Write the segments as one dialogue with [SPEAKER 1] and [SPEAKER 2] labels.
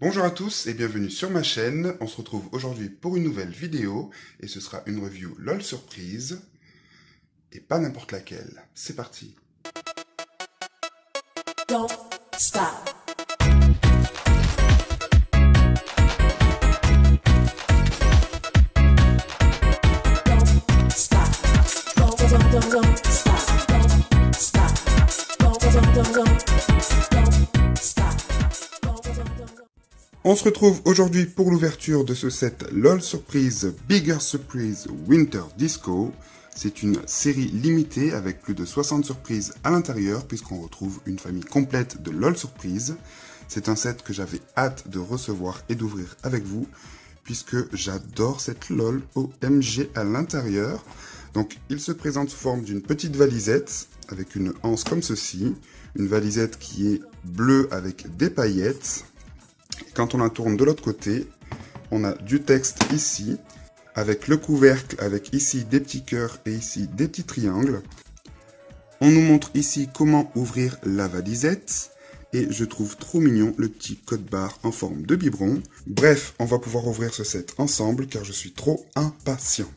[SPEAKER 1] Bonjour à tous et bienvenue sur ma chaîne. On se retrouve aujourd'hui pour une nouvelle vidéo et ce sera une review LOL surprise et pas n'importe laquelle. C'est parti.
[SPEAKER 2] Don't stop. Don't stop. Don't stop. Don't stop. Don't stop.
[SPEAKER 1] On se retrouve aujourd'hui pour l'ouverture de ce set LOL Surprise Bigger Surprise Winter Disco. C'est une série limitée avec plus de 60 surprises à l'intérieur puisqu'on retrouve une famille complète de LOL Surprise. C'est un set que j'avais hâte de recevoir et d'ouvrir avec vous puisque j'adore cette LOL OMG à l'intérieur. Donc il se présente sous forme d'une petite valisette avec une anse comme ceci. Une valisette qui est bleue avec des paillettes. Quand on la tourne de l'autre côté, on a du texte ici, avec le couvercle, avec ici des petits cœurs et ici des petits triangles. On nous montre ici comment ouvrir la valisette. Et je trouve trop mignon le petit code barre en forme de biberon. Bref, on va pouvoir ouvrir ce set ensemble car je suis trop impatient.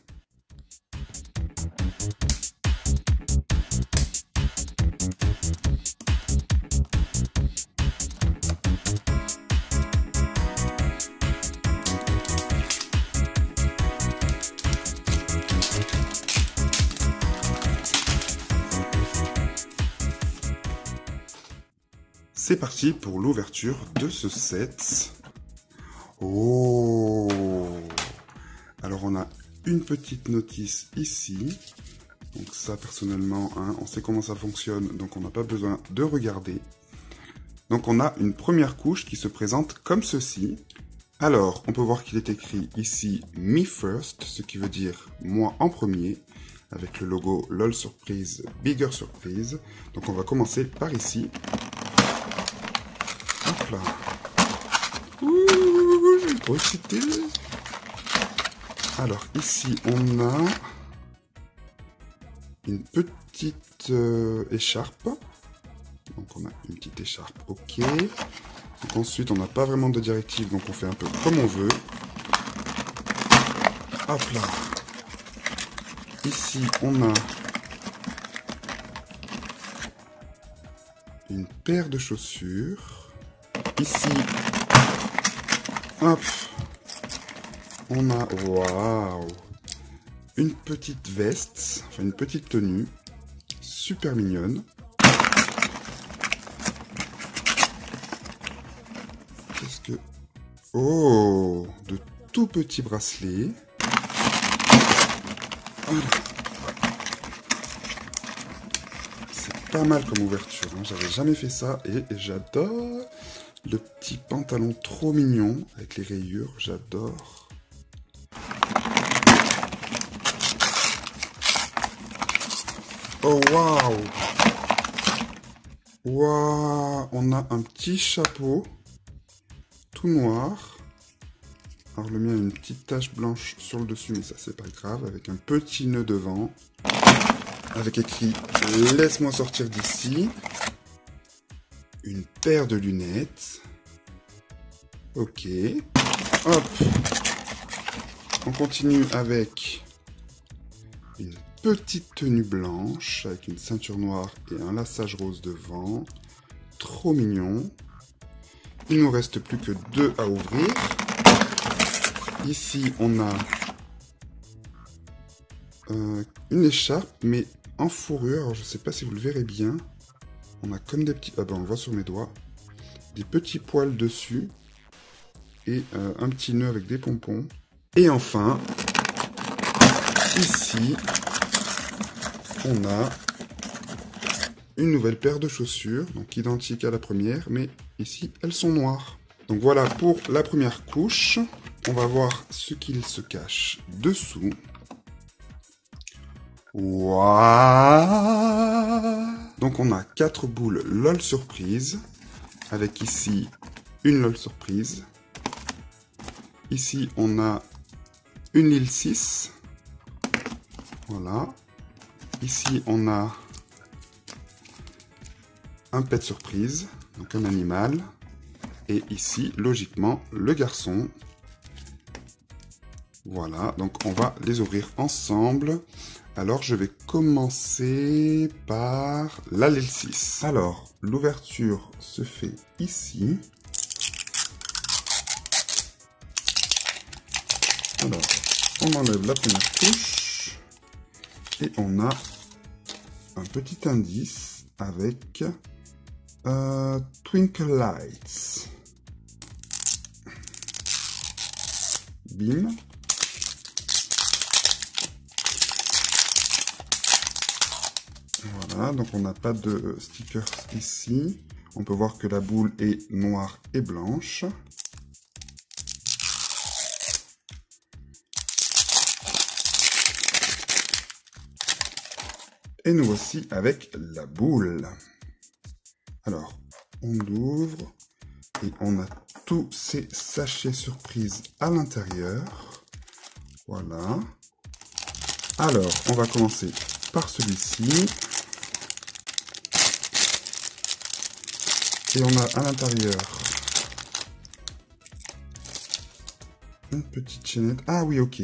[SPEAKER 1] C'est parti pour l'ouverture de ce set. Oh! Alors on a une petite notice ici. Donc ça personnellement, hein, on sait comment ça fonctionne, donc on n'a pas besoin de regarder. Donc on a une première couche qui se présente comme ceci. Alors on peut voir qu'il est écrit ici Me First, ce qui veut dire moi en premier, avec le logo LOL Surprise Bigger Surprise. Donc on va commencer par ici. Hop là. Ouh, j'ai trop excité. Alors ici on a une petite écharpe. Donc on a une petite écharpe, ok. Donc ensuite on n'a pas vraiment de directive, donc on fait un peu comme on veut. Hop là. Ici on a une paire de chaussures. Ici, hop, on a, waouh, une petite veste, enfin une petite tenue, super mignonne. Qu'est-ce que... Oh, de tout petits bracelets. Voilà. C'est pas mal comme ouverture, hein. J'avais jamais fait ça et j'adore. Le petit pantalon trop mignon avec les rayures, j'adore. Oh waouh! Waouh! On a un petit chapeau tout noir. Alors le mien a une petite tache blanche sur le dessus, mais ça c'est pas grave, avec un petit nœud devant. Avec écrit « Laisse-moi sortir d'ici ». Une paire de lunettes. Ok. Hop. On continue avec une petite tenue blanche avec une ceinture noire et un laçage rose devant. Trop mignon. Il nous reste plus que 2 à ouvrir. Ici, on a une écharpe, mais en fourrure. Alors, je ne sais pas si vous le verrez bien. On a comme des petits... Ah ben, on le voit sur mes doigts. Des petits poils dessus. Et un petit nœud avec des pompons. Et enfin, ici, on a une nouvelle paire de chaussures. Donc identique à la première, mais ici, elles sont noires. Donc voilà pour la première couche. On va voir ce qu'il se cache dessous. Waouh! Donc on a 4 boules LOL Surprise, avec ici une LOL Surprise. Ici on a une Lil 6. Voilà. Ici on a un pet surprise, donc un animal. Et ici, logiquement, le garçon. Voilà, donc on va les ouvrir ensemble. Alors, je vais commencer par l'allèle 6. Alors, l'ouverture se fait ici. Alors, on enlève la première couche. Et on a un petit indice avec Twinkle Lights. Bim. Voilà, donc on n'a pas de stickers ici. On peut voir que la boule est noire et blanche. Et nous voici avec la boule. Alors, on l'ouvre et on a tous ces sachets surprises à l'intérieur. Voilà. Alors, on va commencer par celui-ci. Et on a à l'intérieur une petite chaînette. Ah oui, ok.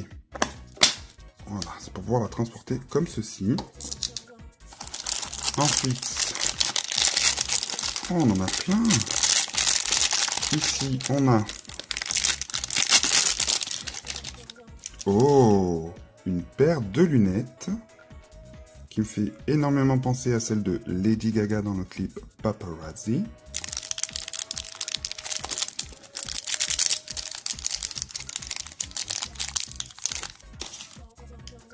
[SPEAKER 1] Voilà, c'est pour pouvoir la transporter comme ceci. Ensuite, on en a plein. Ici, on a... Oh, une paire de lunettes qui me fait énormément penser à celle de Lady Gaga dans le clip Paparazzi.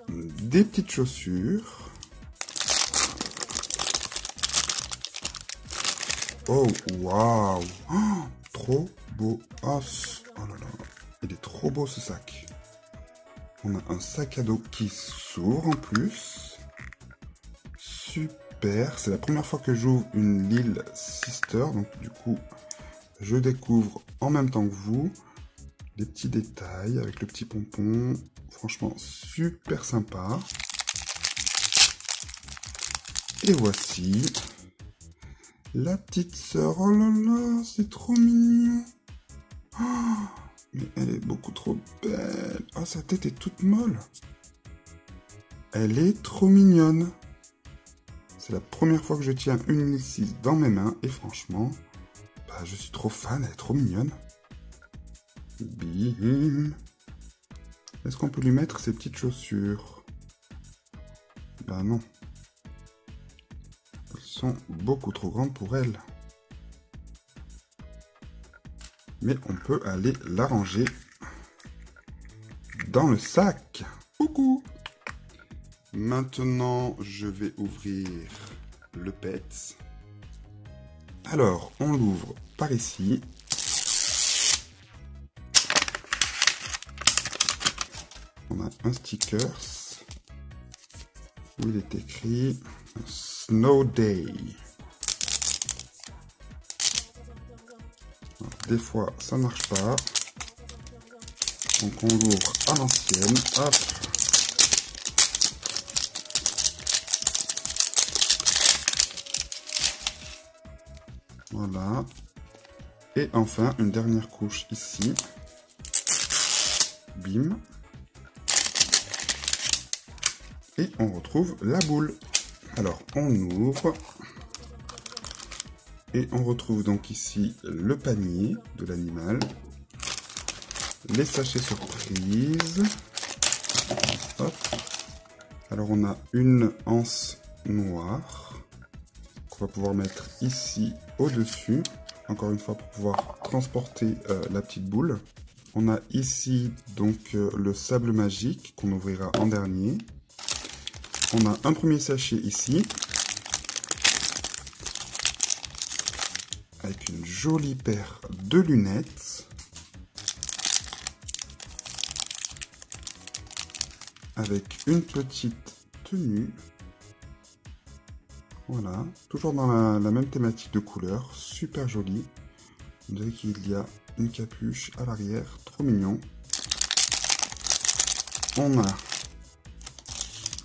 [SPEAKER 1] Des petites chaussures. Oh, waouh! Oh, trop beau! Oh là là! Il est trop beau ce sac! On a un sac à dos qui s'ouvre en plus. Super! C'est la première fois que j'ouvre une Lil Sister, donc du coup, je découvre en même temps que vous les petits détails avec le petit pompon. Franchement, super sympa. Et voici la petite sœur. Oh là là, c'est trop mignon. Oh, mais elle est beaucoup trop belle. Oh, sa tête est toute molle. Elle est trop mignonne. C'est la première fois que je tiens une Lil 6 dans mes mains. Et franchement, bah, je suis trop fan. Elle est trop mignonne. Bim. Est-ce qu'on peut lui mettre ses petites chaussures? Bah non. Elles sont beaucoup trop grandes pour elle. Mais on peut aller la ranger dans le sac. Coucou! Maintenant, je vais ouvrir le Pets. Alors, on l'ouvre par ici. On a un sticker où il est écrit Snow Day. Alors, des fois, ça marche pas. Donc on l'ouvre à l'ancienne. Hop. Voilà. Et enfin, une dernière couche ici. Bim. Et on retrouve la boule. Alors, on ouvre. Et on retrouve donc ici le panier de l'animal. Les sachets surprises. Hop. Alors, on a une anse noire qu'on va pouvoir mettre ici au-dessus. Encore une fois, pour pouvoir transporter la petite boule. On a ici donc le sable magique qu'on ouvrira en dernier. On a un premier sachet ici, avec une jolie paire de lunettes, avec une petite tenue, voilà, toujours dans la même thématique de couleur, super jolie. On dirait qu'il y a une capuche à l'arrière, trop mignon. On a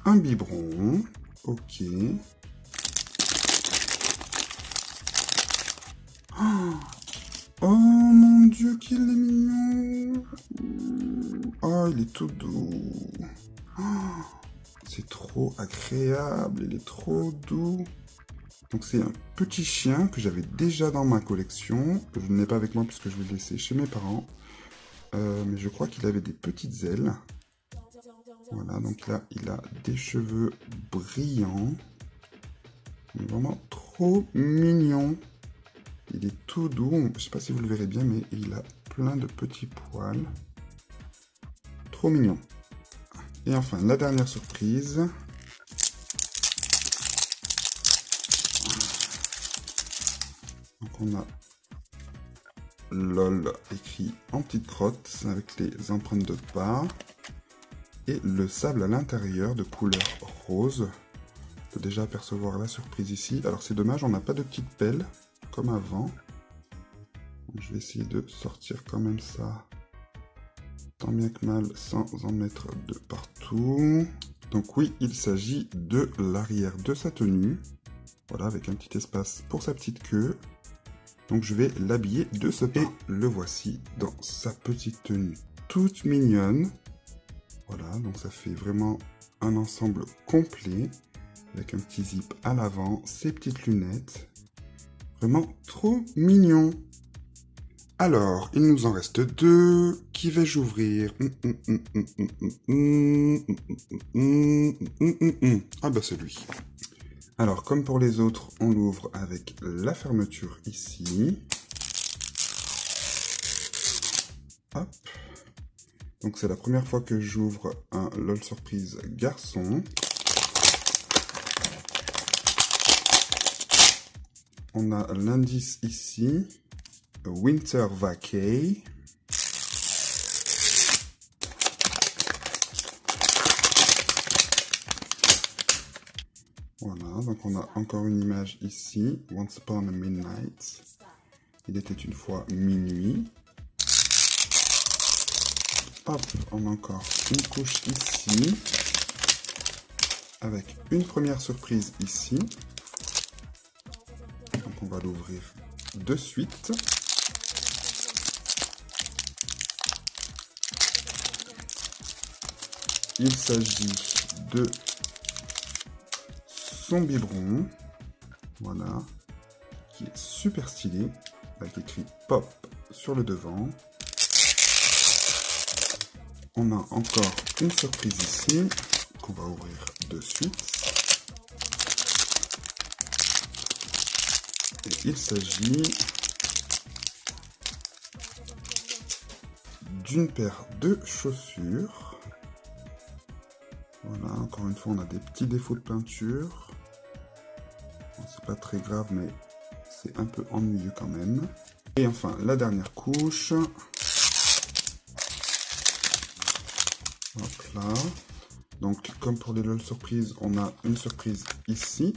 [SPEAKER 1] un biberon, ok. Oh, est tout doux. Oh, c'est trop agréable, il est trop doux. Donc c'est un petit chien que j'avais déjà dans ma collection. Je ne l'ai pas avec moi puisque je l'ai laissé chez mes parents. Mais je crois qu'il avait des petites ailes. Voilà, donc là, il a des cheveux brillants. Il est vraiment trop mignon. Il est tout doux. Je ne sais pas si vous le verrez bien, mais il a plein de petits poils. Trop mignon. Et enfin, la dernière surprise. Donc on a LOL écrit en petites crottes avec les empreintes de pas. Et le sable à l'intérieur de couleur rose. On peut déjà apercevoir la surprise ici. Alors c'est dommage, on n'a pas de petite pelle comme avant. Donc, je vais essayer de sortir quand même ça tant bien que mal sans en mettre de partout. Donc oui, il s'agit de l'arrière de sa tenue. Voilà, avec un petit espace pour sa petite queue. Donc je vais l'habiller de ce pas. Et le voici dans sa petite tenue toute mignonne. Voilà, donc ça fait vraiment un ensemble complet. Avec un petit zip à l'avant, ses petites lunettes. Vraiment trop mignon. Alors, il nous en reste deux. Qui vais-je ouvrir? Ah bah c'est lui. Alors, comme pour les autres, on l'ouvre avec la fermeture ici. Hop. Donc c'est la première fois que j'ouvre un LOL Surprise garçon. On a l'indice ici. Winter Vacay. Voilà, donc on a encore une image ici. Once Upon a Midnight. Il était une fois minuit. Hop, on a encore une couche ici. Avec une première surprise ici. Donc on va l'ouvrir de suite. Il s'agit de son biberon, voilà, qui est super stylé, avec écrit Pop sur le devant. On a encore une surprise ici, qu'on va ouvrir de suite. Et il s'agit d'une paire de chaussures. Voilà, encore une fois, on a des petits défauts de peinture. Bon, c'est pas très grave, mais c'est un peu ennuyeux quand même. Et enfin, la dernière couche. Hop là. Donc, comme pour les LOL surprises, on a une surprise ici.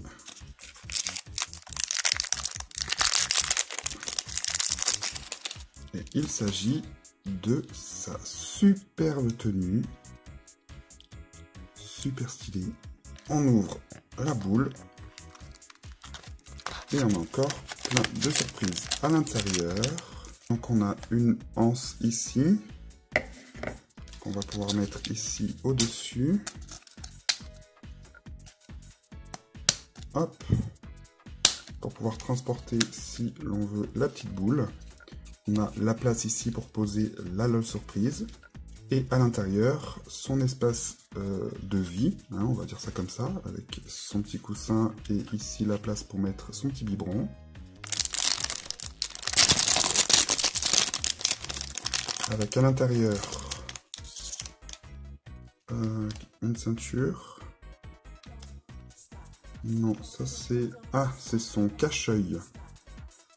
[SPEAKER 1] Et il s'agit de sa superbe tenue. Super stylé. On ouvre la boule. Et on a encore plein de surprises à l'intérieur. Donc on a une anse ici. Qu'on va pouvoir mettre ici au-dessus. Hop. Pour pouvoir transporter, si l'on veut, la petite boule. On a la place ici pour poser la LOL surprise. Et à l'intérieur, son espace de vie, hein, on va dire ça comme ça, avec son petit coussin et ici la place pour mettre son petit biberon. Avec à l'intérieur une ceinture. Non, ça c'est... Ah, c'est son cache-œil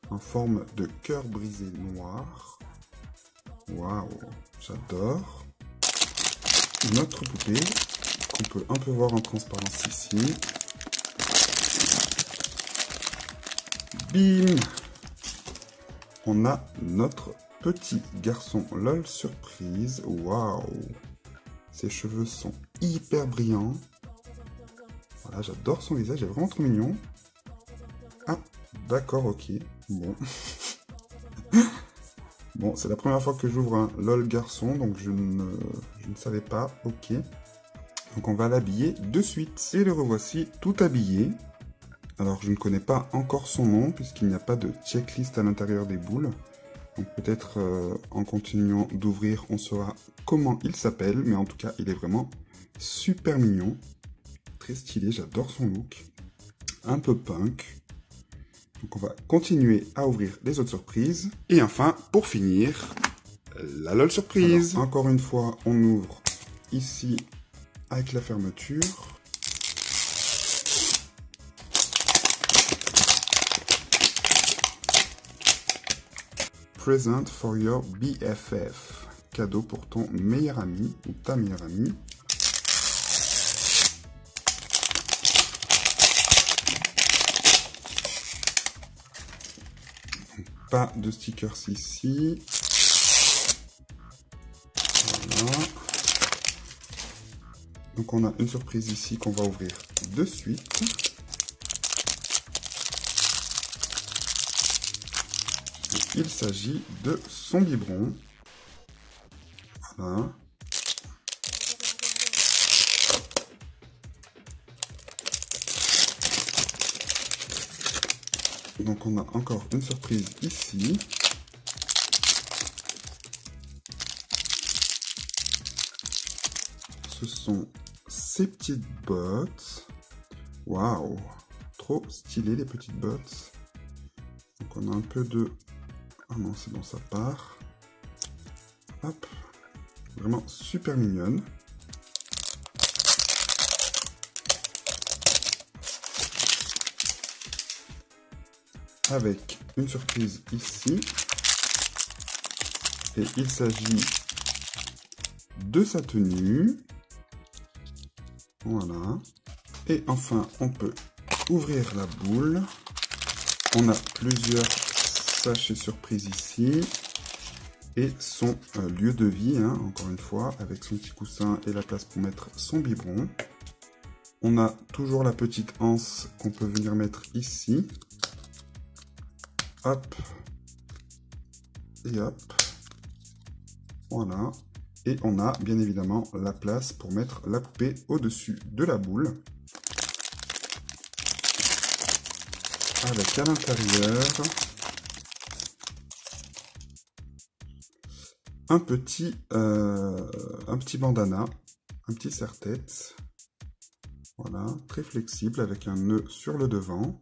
[SPEAKER 1] en forme de cœur brisé noir. Waouh, j'adore. Notre poupée, qu'on peut un peu voir en transparence ici. Bim! On a notre petit garçon LOL surprise. Waouh! Ses cheveux sont hyper brillants. Voilà, j'adore son visage, il est vraiment trop mignon. Ah, d'accord, ok. Bon. Bon, c'est la première fois que j'ouvre un LOL garçon, donc je ne savais pas. Ok. Donc on va l'habiller de suite. Et le revoici tout habillé. Alors je ne connais pas encore son nom, puisqu'il n'y a pas de checklist à l'intérieur des boules. Donc peut-être en continuant d'ouvrir, on saura comment il s'appelle. Mais en tout cas, il est vraiment super mignon. Très stylé, j'adore son look. Un peu punk. Donc on va continuer à ouvrir les autres surprises. Et enfin, pour finir, la LOL surprise. Alors, encore une fois, on ouvre ici avec la fermeture. Present for your BFF. Cadeau pour ton meilleur ami ou ta meilleure amie. Pas de stickers ici. Voilà. Donc on a une surprise ici qu'on va ouvrir de suite. Il s'agit de son biberon. Voilà. Donc on a encore une surprise ici. Ce sont ces petites bottes. Waouh, trop stylé les petites bottes. Donc on a un peu de... Ah non, c'est bon, ça part. Hop, vraiment super mignonne. Avec une surprise ici. Et il s'agit de sa tenue. Voilà. Et enfin, on peut ouvrir la boule. On a plusieurs sachets surprises ici. Et son lieu de vie, hein, encore une fois, avec son petit coussin et la place pour mettre son biberon. On a toujours la petite anse qu'on peut venir mettre ici. Hop. Et hop. Voilà. Et on a bien évidemment la place pour mettre la poupée au-dessus de la boule. Avec à l'intérieur un petit bandana, un petit serre-tête. Voilà, très flexible avec un nœud sur le devant.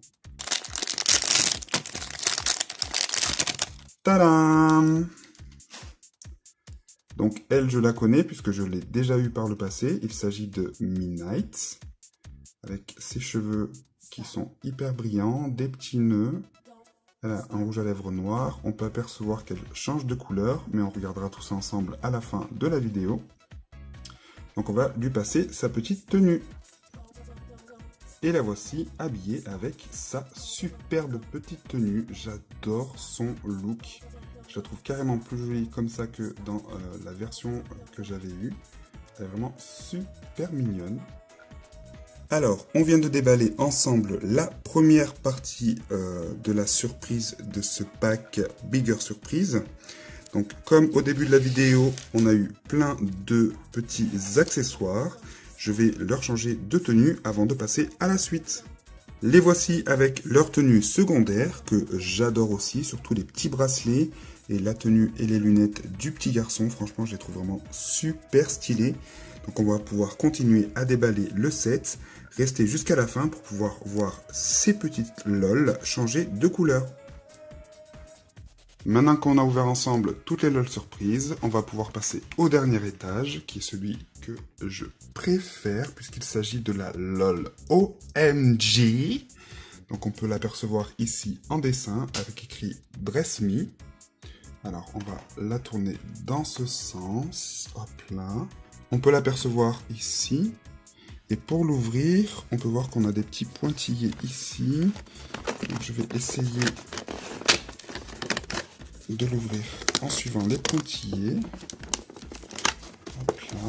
[SPEAKER 1] Tadam! Donc elle, je la connais puisque je l'ai déjà eu par le passé. Il s'agit de Midnight, avec ses cheveux qui sont hyper brillants, des petits nœuds. Elle a un rouge à lèvres noir. On peut apercevoir qu'elle change de couleur, mais on regardera tout ça ensemble à la fin de la vidéo. Donc on va lui passer sa petite tenue. Et la voici habillée avec sa superbe petite tenue. J'adore son look. Je la trouve carrément plus jolie comme ça que dans la version que j'avais eue. Elle est vraiment super mignonne. Alors, on vient de déballer ensemble la première partie de la surprise de ce pack Bigger Surprise. Donc, comme au début de la vidéo, on a eu plein de petits accessoires. Je vais leur changer de tenue avant de passer à la suite. Les voici avec leur tenue secondaire, que j'adore aussi, surtout les petits bracelets et la tenue et les lunettes du petit garçon. Franchement, je les trouve vraiment super stylés. Donc on va pouvoir continuer à déballer le set, rester jusqu'à la fin pour pouvoir voir ces petites LOL changer de couleur. Maintenant qu'on a ouvert ensemble toutes les LOL surprises, on va pouvoir passer au dernier étage, qui est celui que je préfère, puisqu'il s'agit de la LOL OMG. Donc on peut l'apercevoir ici en dessin, avec écrit Dress Me. Alors on va la tourner dans ce sens, hop là. On peut l'apercevoir ici. Et pour l'ouvrir, on peut voir qu'on a des petits pointillés ici. Donc je vais essayer de l'ouvrir en suivant les pointillés. Hop là.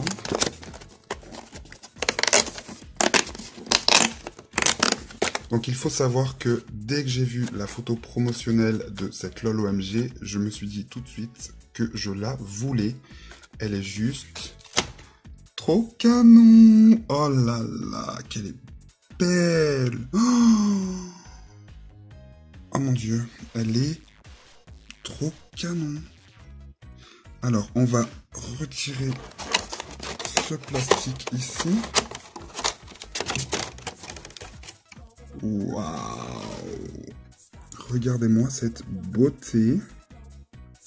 [SPEAKER 1] Donc il faut savoir que dès que j'ai vu la photo promotionnelle de cette LOL OMG, je me suis dit tout de suite que je la voulais. Elle est juste trop canon. Oh là là, qu'elle est belle. Oh mon dieu, elle est trop canon. Alors, on va retirer ce plastique ici. Waouh! Regardez-moi cette beauté.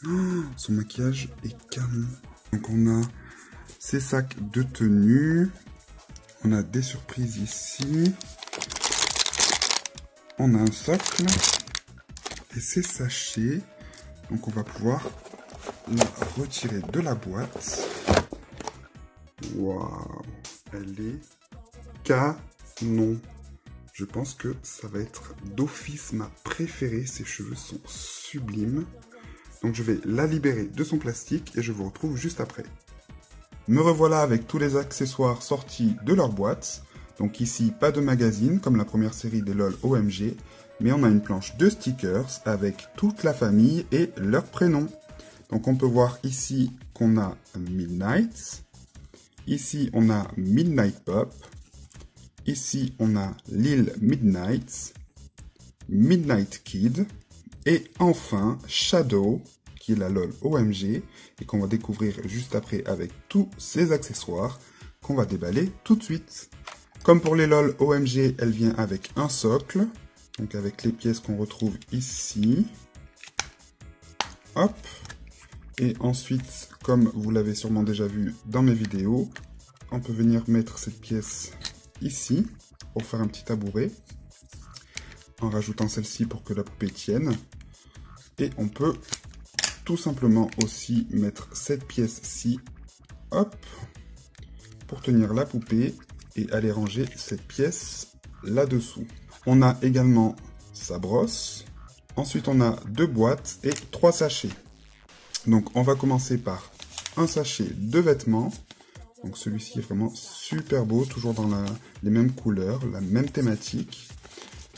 [SPEAKER 1] Oh, son maquillage est canon. Donc on a ces sacs de tenue. On a des surprises ici. On a un socle. Et ces sachets. Donc on va pouvoir la retirer de la boîte. Waouh! Elle est canon. Je pense que ça va être d'office ma préférée. Ses cheveux sont sublimes. Donc je vais la libérer de son plastique et je vous retrouve juste après. Me revoilà avec tous les accessoires sortis de leur boîte. Donc ici, pas de magazine comme la première série des LOL OMG. Mais on a une planche de stickers avec toute la famille et leurs prénoms. Donc on peut voir ici qu'on a Midnight. Ici on a Midnight Pop. Ici, on a Lil Midnight, Midnight Kid, et enfin Shadow, qui est la LOL OMG, et qu'on va découvrir juste après avec tous ces accessoires qu'on va déballer tout de suite. Comme pour les LOL OMG, elle vient avec un socle, donc avec les pièces qu'on retrouve ici. Hop. Et ensuite, comme vous l'avez sûrement déjà vu dans mes vidéos, on peut venir mettre cette pièce ici, pour faire un petit tabouret, en rajoutant celle-ci pour que la poupée tienne. Et on peut tout simplement aussi mettre cette pièce-ci, hop, pour tenir la poupée et aller ranger cette pièce là-dessous. On a également sa brosse. Ensuite, on a 2 boîtes et 3 sachets. Donc, on va commencer par un sachet de vêtements. Donc celui-ci est vraiment super beau, toujours dans les mêmes couleurs, la même thématique.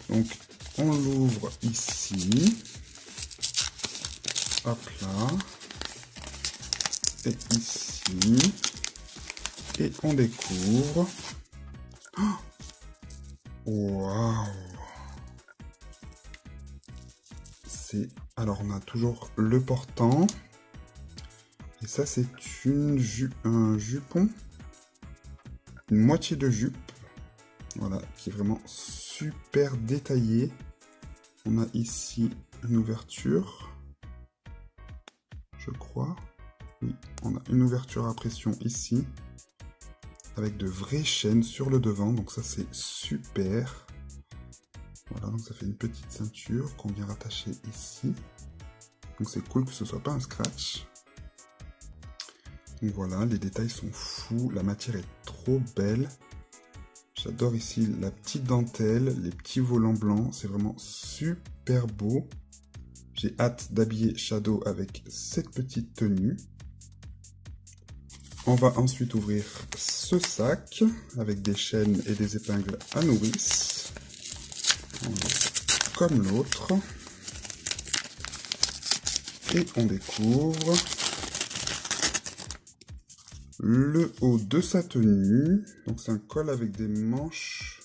[SPEAKER 1] Donc on l'ouvre ici. Hop là. Et ici. Et on découvre. Waouh! Alors on a toujours le portant. Et ça, c'est un jupon, une moitié de jupe, voilà, qui est vraiment super détaillé. On a ici une ouverture, je crois. Oui, on a une ouverture à pression ici, avec de vraies chaînes sur le devant, donc ça, c'est super. Voilà, donc ça fait une petite ceinture qu'on vient rattacher ici. Donc c'est cool que ce soit pas un scratch. Donc voilà, les détails sont fous, la matière est trop belle. J'adore ici la petite dentelle, les petits volants blancs, c'est vraiment super beau. J'ai hâte d'habiller Shadow avec cette petite tenue. On va ensuite ouvrir ce sac avec des chaînes et des épingles à nourrice. Comme l'autre. Et on découvre le haut de sa tenue. Donc c'est un col avec des manches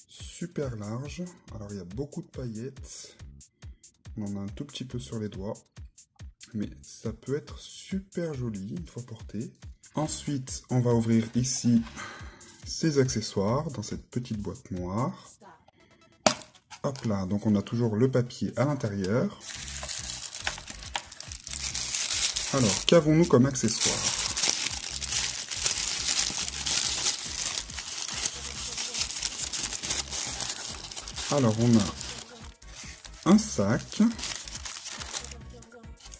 [SPEAKER 1] super larges. Alors il y a beaucoup de paillettes. On en a un tout petit peu sur les doigts. Mais ça peut être super joli une fois porté. Ensuite, on va ouvrir ici ses accessoires dans cette petite boîte noire. Hop là, donc on a toujours le papier à l'intérieur. Alors, qu'avons-nous comme accessoires? Alors, on a un sac.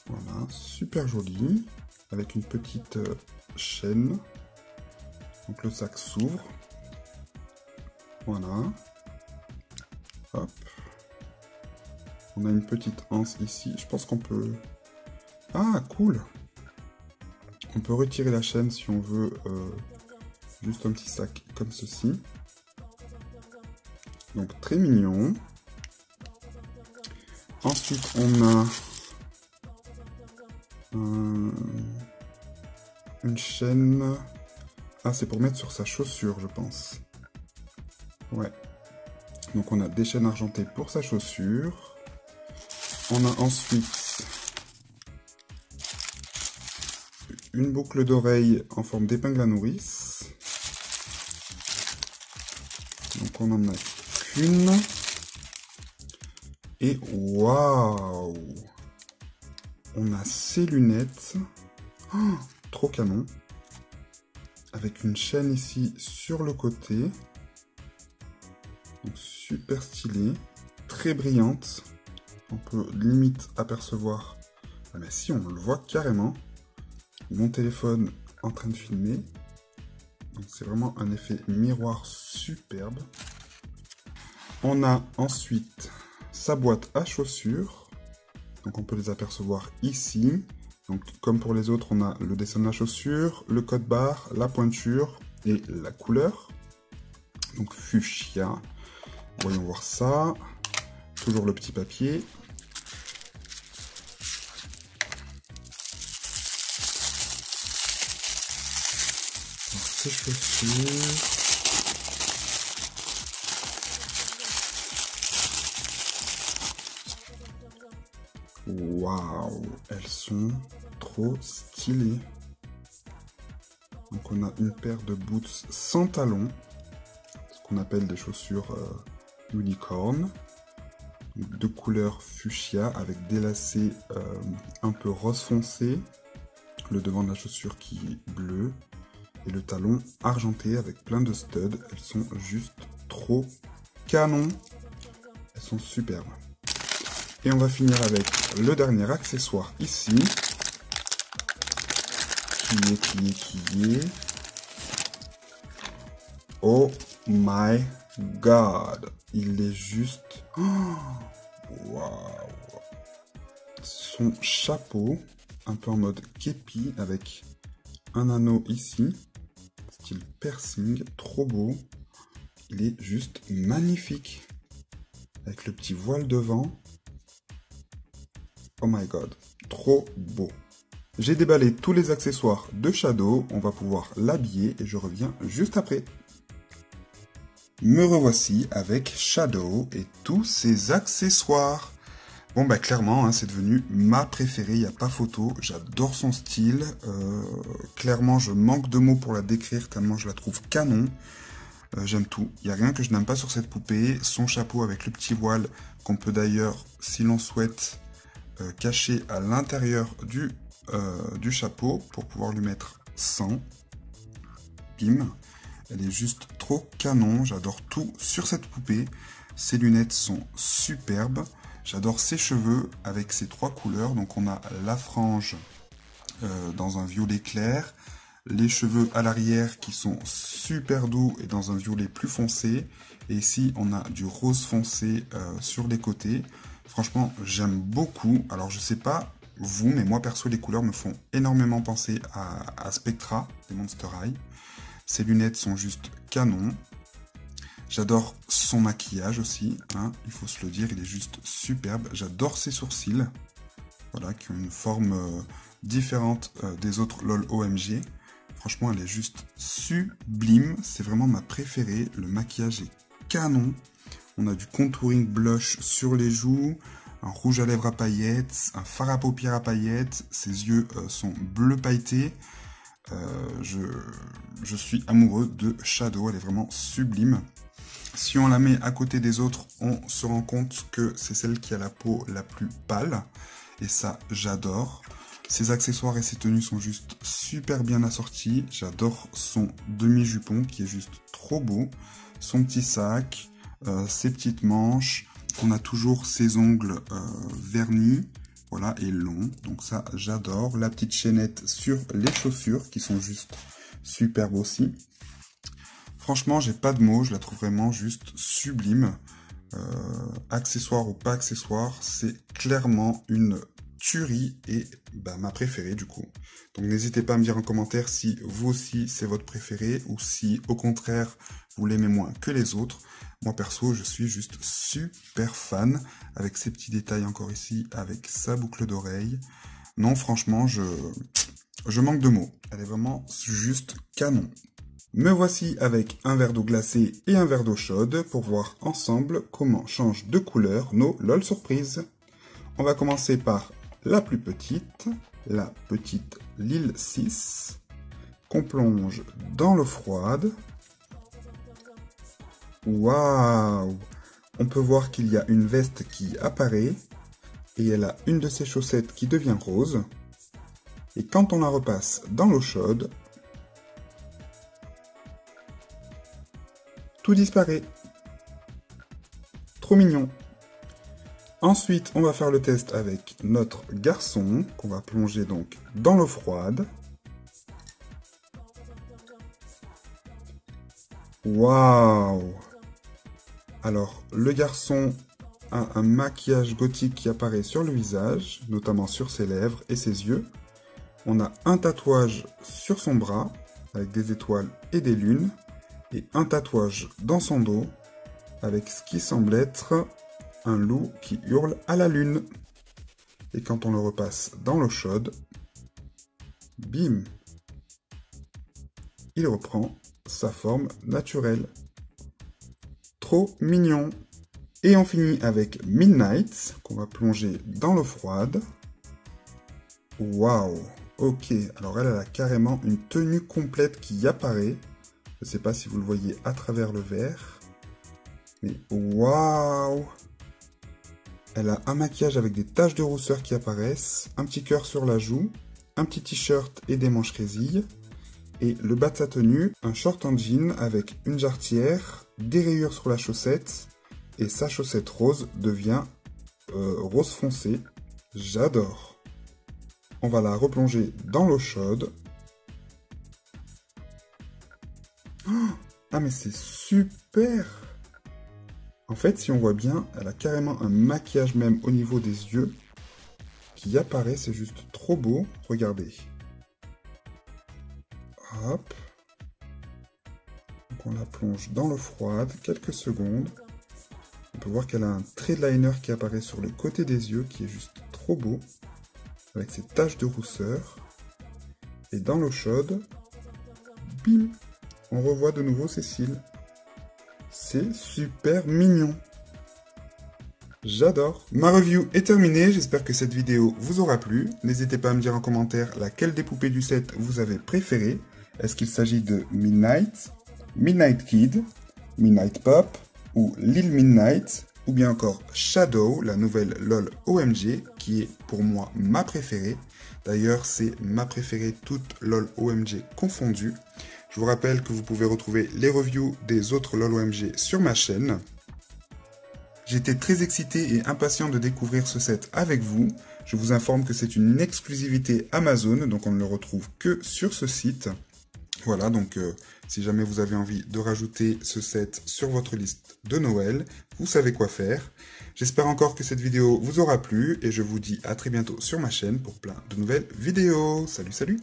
[SPEAKER 1] Voilà, super joli. Avec une petite chaîne. Donc, le sac s'ouvre. Voilà. Hop. On a une petite anse ici. Je pense qu'on peut... Ah, cool! On peut retirer la chaîne si on veut juste un petit sac comme ceci. Donc très mignon. Ensuite, on a une chaîne. Ah, c'est pour mettre sur sa chaussure, je pense. Ouais. Donc on a des chaînes argentées pour sa chaussure. On a ensuite une boucle d'oreille en forme d'épingle à nourrice. Donc on en a qu'une. Et waouh! On a ces lunettes. Oh, trop canon. Avec une chaîne ici sur le côté. Donc super stylée. Très brillante. On peut limite apercevoir. Ah mais si, on le voit carrément. Mon téléphone en train de filmer. Donc c'est vraiment un effet miroir superbe. On a ensuite sa boîte à chaussures. Donc on peut les apercevoir ici. Donc comme pour les autres, on a le dessin de la chaussure, le code barre, la pointure et la couleur. Donc fuchsia. Voyons voir ça. Toujours le petit papier. Alors, ces chaussures. Waouh, elles sont trop stylées. Donc on a une paire de boots sans talons, ce qu'on appelle des chaussures unicorn, de couleur fuchsia avec des lacets un peu rose foncé, le devant de la chaussure qui est bleu et le talon argenté avec plein de studs. Elles sont juste trop canon, elles sont superbes. Et on va finir avec le dernier accessoire ici, qui est... Oh my god, il est juste... Waouh. Son chapeau, un peu en mode képi, avec un anneau ici, style piercing, trop beau. Il est juste magnifique, avec le petit voile devant. Oh my god, trop beau. J'ai déballé tous les accessoires de Shadow, on va pouvoir l'habiller et je reviens juste après. Me revoici avec Shadow et tous ses accessoires. Bon bah clairement, hein, c'est devenu ma préférée, il n'y a pas photo, j'adore son style. Clairement, je manque de mots pour la décrire tellement je la trouve canon. J'aime tout, il n'y a rien que je n'aime pas sur cette poupée. Son chapeau avec le petit voile qu'on peut d'ailleurs, si l'on souhaite, caché à l'intérieur du chapeau pour pouvoir lui mettre 100. Bim. Elle est juste trop canon. J'adore tout sur cette poupée. Ses lunettes sont superbes. J'adore ses cheveux avec ses trois couleurs. Donc on a la frange dans un violet clair. Les cheveux à l'arrière qui sont super doux et dans un violet plus foncé. Et ici on a du rose foncé sur les côtés. Franchement, j'aime beaucoup. Alors, je sais pas vous, mais moi, perso, les couleurs me font énormément penser à Spectra, des Monster High. Ses lunettes sont juste canon. J'adore son maquillage aussi, hein, il faut se le dire, il est juste superbe. J'adore ses sourcils, voilà, qui ont une forme différente des autres LOL OMG. Franchement, elle est juste sublime. C'est vraiment ma préférée. Le maquillage est canon. On a du contouring blush sur les joues, un rouge à lèvres à paillettes, un fard à paupières à paillettes. Ses yeux sont bleu pailleté. Je suis amoureux de Shadow, elle est vraiment sublime. Si on la met à côté des autres, on se rend compte que c'est celle qui a la peau la plus pâle. Et ça, j'adore. Ses accessoires et ses tenues sont juste super bien assortis. J'adore son demi-jupon qui est juste trop beau. Son petit sac. Ses petites manches, on a toujours ses ongles vernis, voilà, et longs, donc ça j'adore. La petite chaînette sur les chaussures qui sont juste superbes aussi. Franchement, j'ai pas de mots, je la trouve vraiment juste sublime. Accessoire ou pas accessoire, c'est clairement une tuerie et ma préférée du coup. Donc n'hésitez pas à me dire en commentaire si vous aussi c'est votre préféré ou si au contraire vous l'aimez moins que les autres. Moi perso je suis juste super fan avec ces petits détails encore ici, avec sa boucle d'oreille. Non franchement je manque de mots, elle est vraiment juste canon. Me voici avec un verre d'eau glacée et un verre d'eau chaude pour voir ensemble comment changent de couleur nos LOL surprises. On va commencer par la plus petite, la petite Lille 6, qu'on plonge dans l'eau froide. Waouh! On peut voir qu'il y a une veste qui apparaît et elle a une de ses chaussettes qui devient rose. Et quand on la repasse dans l'eau chaude, tout disparaît. Trop mignon. Ensuite, on va faire le test avec notre garçon, qu'on va plonger donc dans l'eau froide. Waouh! Alors, le garçon a un maquillage gothique qui apparaît sur le visage, notamment sur ses lèvres et ses yeux. On a un tatouage sur son bras, avec des étoiles et des lunes, et un tatouage dans son dos, avec ce qui semble être un loup qui hurle à la lune. Et quand on le repasse dans l'eau chaude, bim, il reprend sa forme naturelle. Trop mignon. Et on finit avec Midnight, qu'on va plonger dans l'eau froide. Waouh! Ok, alors elle a carrément une tenue complète qui apparaît. Je ne sais pas si vous le voyez à travers le verre. Mais waouh! Elle a un maquillage avec des taches de rousseur qui apparaissent, un petit cœur sur la joue, un petit t-shirt et des manches résilles. Et le bas de sa tenue, un short en jean avec une jarretière, des rayures sur la chaussette. Et sa chaussette rose devient rose foncé. J'adore. On va la replonger dans l'eau chaude. Ah mais c'est super! En fait, si on voit bien, elle a carrément un maquillage même au niveau des yeux qui apparaît, c'est juste trop beau. Regardez. Hop. Donc on la plonge dans l'eau froide, quelques secondes. On peut voir qu'elle a un trait de liner qui apparaît sur le côté des yeux qui est juste trop beau, avec ses taches de rousseur. Et dans l'eau chaude, bim! On revoit de nouveau ses cils. C'est super mignon. J'adore. Ma review est terminée. J'espère que cette vidéo vous aura plu. N'hésitez pas à me dire en commentaire laquelle des poupées du set vous avez préférée. Est-ce qu'il s'agit de Midnight, Midnight Kid, Midnight Pop ou Lil Midnight, ou bien encore Shadow, la nouvelle LOL OMG, qui est pour moi ma préférée. D'ailleurs, c'est ma préférée toute LOL OMG confondue. Je vous rappelle que vous pouvez retrouver les reviews des autres LOL OMG sur ma chaîne. J'étais très excité et impatient de découvrir ce set avec vous. Je vous informe que c'est une exclusivité Amazon, donc on ne le retrouve que sur ce site. Voilà, donc si jamais vous avez envie de rajouter ce set sur votre liste de Noël, vous savez quoi faire. J'espère encore que cette vidéo vous aura plu et je vous dis à très bientôt sur ma chaîne pour plein de nouvelles vidéos. Salut, salut!